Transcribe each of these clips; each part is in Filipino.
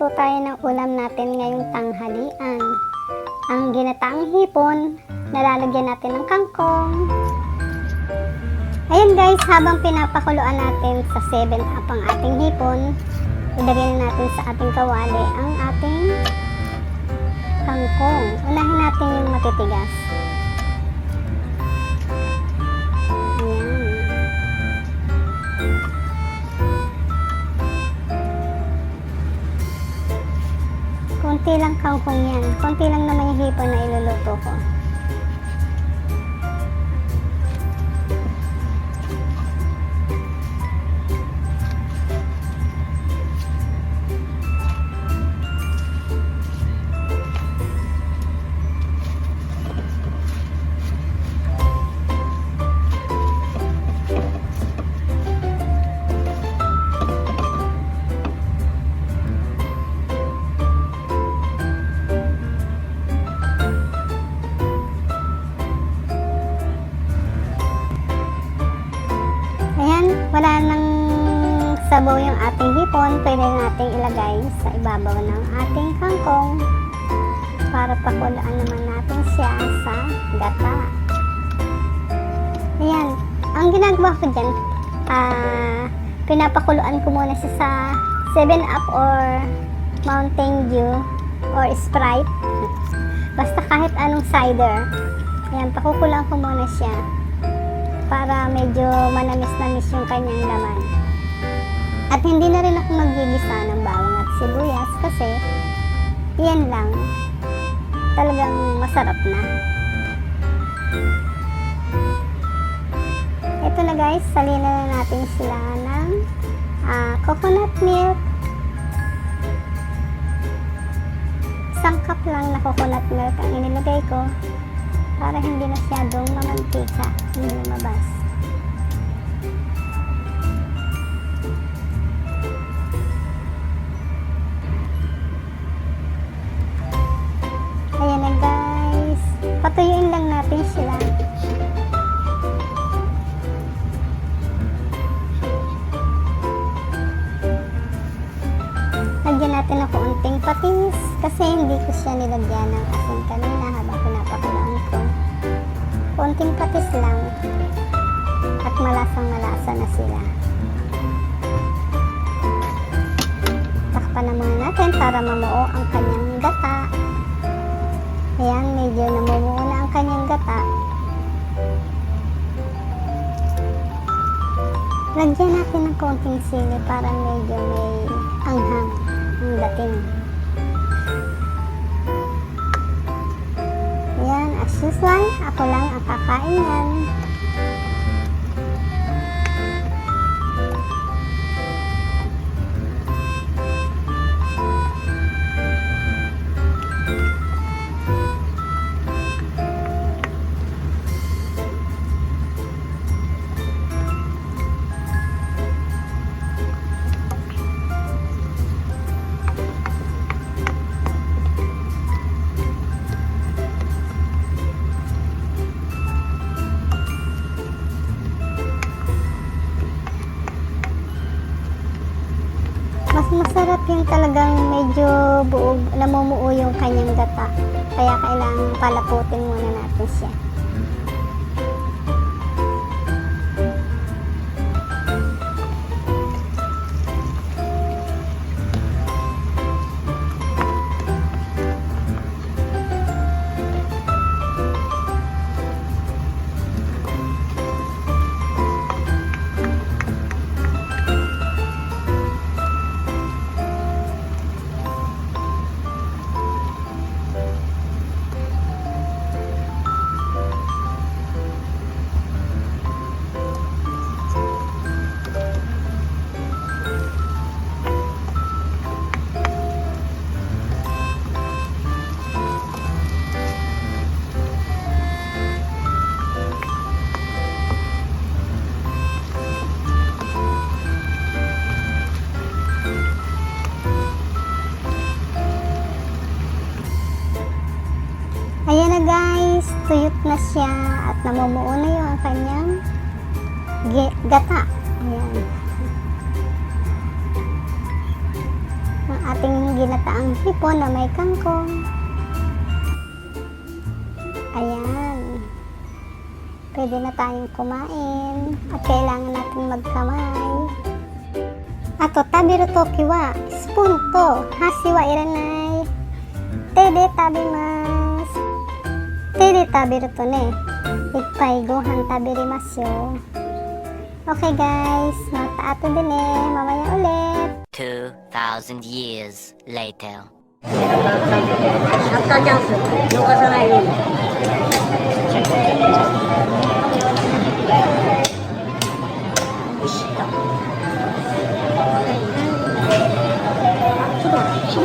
Magluluto tayo ng ulam natin ngayong tanghalian. Ang ginataang hipon, nalalagyan natin ng kangkong. Ayan guys, habang pinapakuluan natin sa 7-up ang ating hipon, ilagay na natin sa ating kawali ang ating kangkong. Unahin natin yung matitigas. Konti lang kangkong yan. Konti lang naman yung hipon na iluluto ko. Wala nang sabaw yung ating hipon, pwede nating ilagay sa ibabaw ng ating kangkong para pakuluan naman natin siya sa gata. Ayan, ang ginagawa ko dyan, pinapakuluan ko muna siya sa 7-up or Mountain Dew or Sprite, basta kahit anong cider. Ayan, pakukulaan ko muna siya para medyo manamis-namis yung kanyang laman. At hindi na rin ako maggigisa ng bawang at sibuyas kasi yan lang, talagang masarap na. Ito na guys, salina na natin sila ng coconut milk. Isang cup lang na coconut milk ang inilagay ko para hindi masyadong mamantika, hindi lumabas. Ayan na guys, patuyuin lang natin sila. Lagyan natin ng kaunting patis kasi hindi ko siya nilagyan ng asin kanina habang pinapakuluan ko. Konting patis lang at malasang-malasa na sila. Takpan na muna natin para mamuo ang kanyang gata. Ayan, medyo namumuo na ang kanyang gata. Lagyan natin ng konting sili para medyo may anghang ang dating. Ayan, as usual, ako lang ang kakain yan. Mas masarap yung talagang medyo buog, namumuo yung kanyang gata. Kaya kailangan palaputin muna natin siya. Ayan na guys, tuyot na siya at namumuo na yung kanyang gata. Ayan. Ang ating ginataang hipon na may kangkong. Ayan. Pwede na tayong kumain at kailangan natin magkamay. Ato tabiro to kiwa spoon to hashi wa iranai. Tede tabimasu. Tede tabiru to ne ippai gohan taberimasu yo. Okay guys, mata ato din mamaya ulit. 2,000 years later. シャッターチャンス逃さないように。よし、来た。ちょっと待って。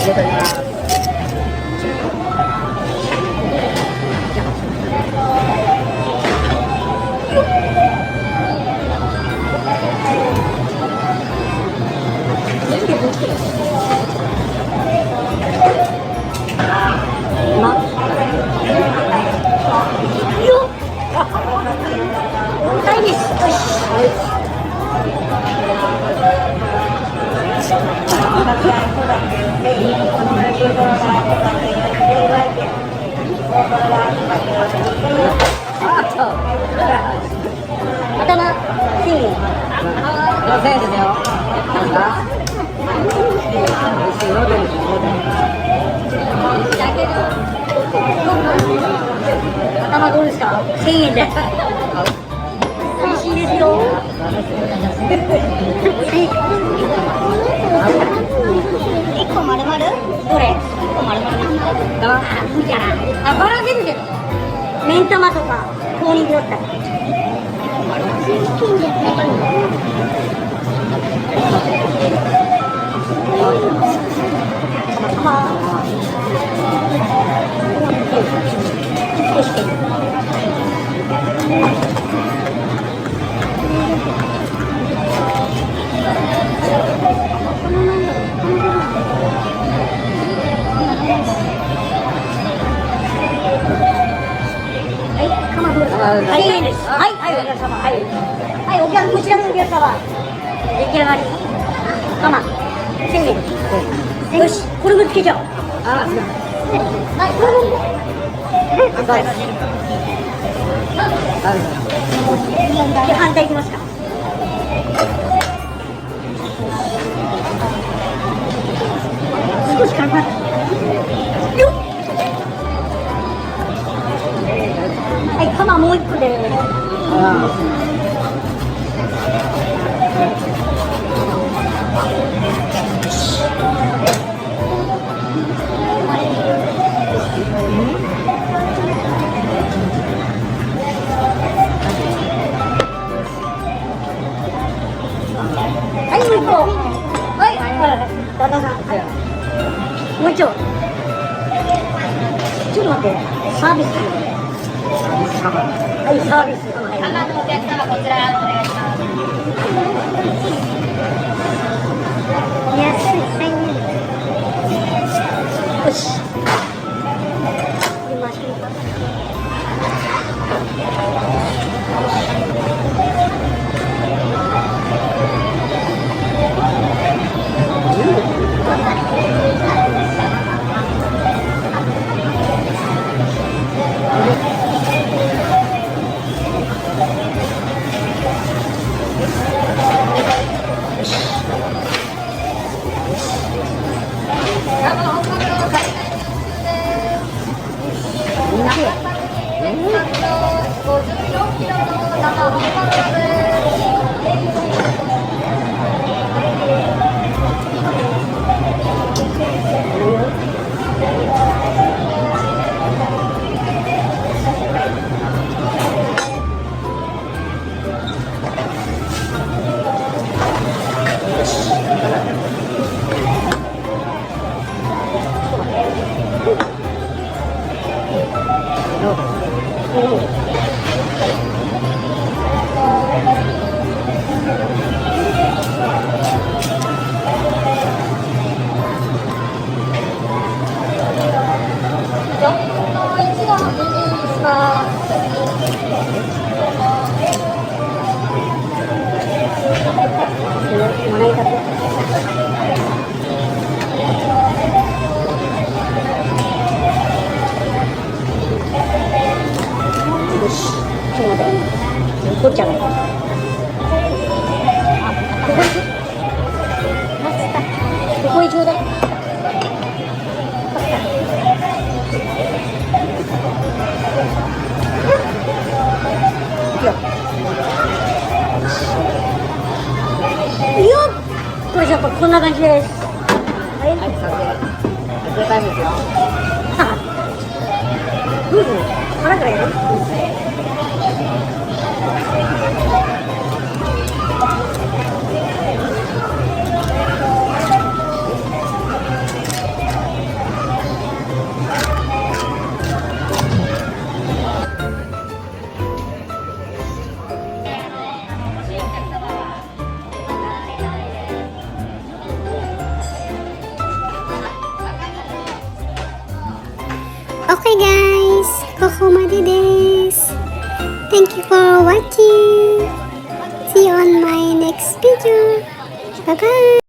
出たね。頭どうですか？1000円で。美味しいですよ。1個丸々？どれ？1個丸々。いいじゃない。あ、バラ出るけど。目ん玉とか、購入だったら。はい、いいです。はい、はい、お客様。はい。はい、こちらのお客様。出来上がり。ママ、1000円。よし、これもつけちゃおう。あ、はい、これも。じゃあ反対いきますか。少し頑張って。よっ。はい、釜もう一個で。はい、もう一個。はい、旦那さん。もう一丁。ちょっと待って、サービス。はい、サービス。赤のお客様、こちらお願いします。安い1000円。よし。入れましょう。こっちゃない。ここにちょうだい。いくよ。いいよ。これじゃあこんな感じです。はい。絶対ですよ。腹からやる。Okay guys, kokomade desu. Thank you for watching. See you on my next video. Bye bye.